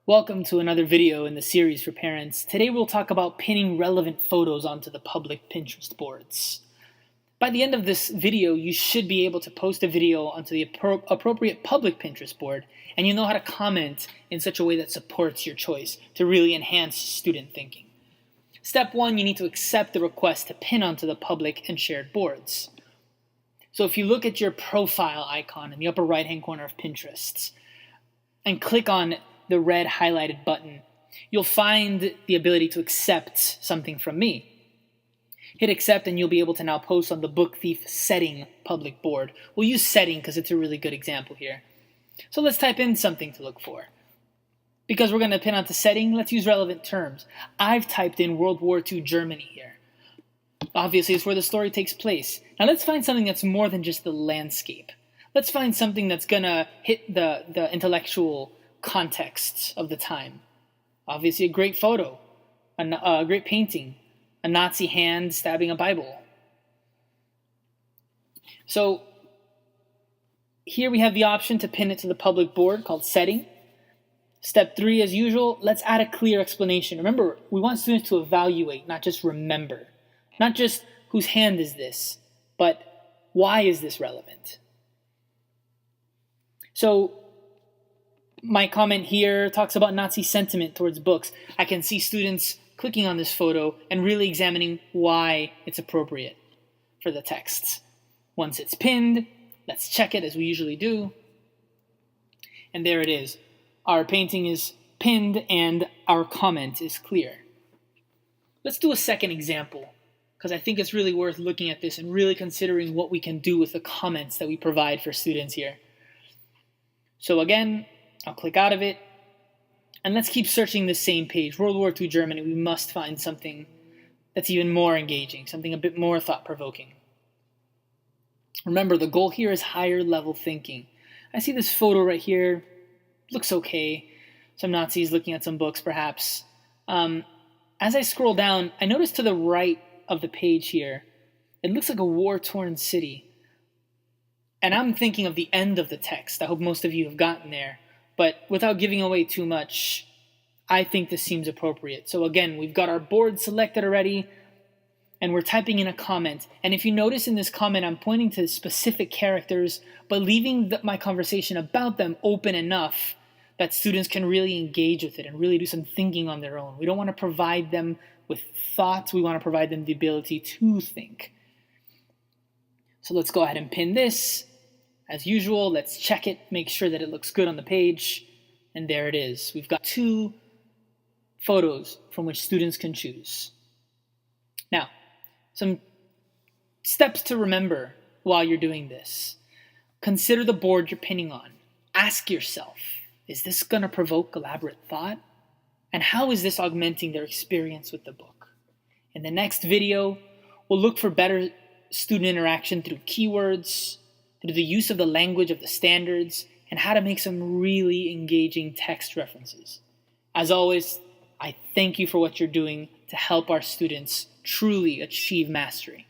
Welcome to another video in the series for parents. Today we'll talk about pinning relevant photos onto the public Pinterest boards. By the end of this video, you should be able to post a video onto the appropriate public Pinterest board, and you know how to comment in such a way that supports your choice to really enhance student thinking. Step 1, you need to accept the request to pin onto the public and shared boards. So if you look at your profile icon in the upper right-hand corner of Pinterest and click on the red highlighted button, you'll find the ability to accept something from me. Hit accept and you'll be able to now post on the Book Thief setting public board. We'll use setting because it's a really good example here. So let's type in something to look for. Because we're going to pin onto setting, let's use relevant terms. I've typed in World War II Germany here. Obviously, it's where the story takes place. Now let's find something that's more than just the landscape. Let's find something that's going to hit the intellectual context of the time. Obviously, a great photo, a great painting, a Nazi hand stabbing a Bible. So here we have the option to pin it to the public board called setting. Step 3, as usual, let's add a clear explanation. Remember, we want students to evaluate, not just remember. Not just whose hand is this, but why is this relevant? So my comment here talks about Nazi sentiment towards books. I can see students clicking on this photo and really examining why it's appropriate for the text. Once it's pinned, let's check it as we usually do. And there it is. Our painting is pinned and our comment is clear. Let's do a second example, because I think it's really worth looking at this and really considering what we can do with the comments that we provide for students here. So again, I'll click out of it, and let's keep searching this same page. World War II Germany, we must find something that's even more engaging, something a bit more thought-provoking. Remember, the goal here is higher level thinking. I see this photo right here, looks okay. Some Nazis looking at some books, perhaps. As I scroll down, I notice to the right of the page here, it looks like a war-torn city. And I'm thinking of the end of the text. I hope most of you have gotten there. But without giving away too much, I think this seems appropriate. So again, we've got our board selected already, and we're typing in a comment. And if you notice in this comment, I'm pointing to specific characters, but leaving my conversation about them open enough that students can really engage with it and really do some thinking on their own. We don't want to provide them with thoughts. We want to provide them the ability to think. So let's go ahead and pin this. As usual, let's check it, make sure that it looks good on the page, and there it is. We've got 2 photos from which students can choose. Now, some steps to remember while you're doing this. Consider the board you're pinning on. Ask yourself, is this going to provoke elaborate thought? And how is this augmenting their experience with the book? In the next video, we'll look for better student interaction through keywords, through the use of the language of the standards, and how to make some really engaging text references. As always, I thank you for what you're doing to help our students truly achieve mastery.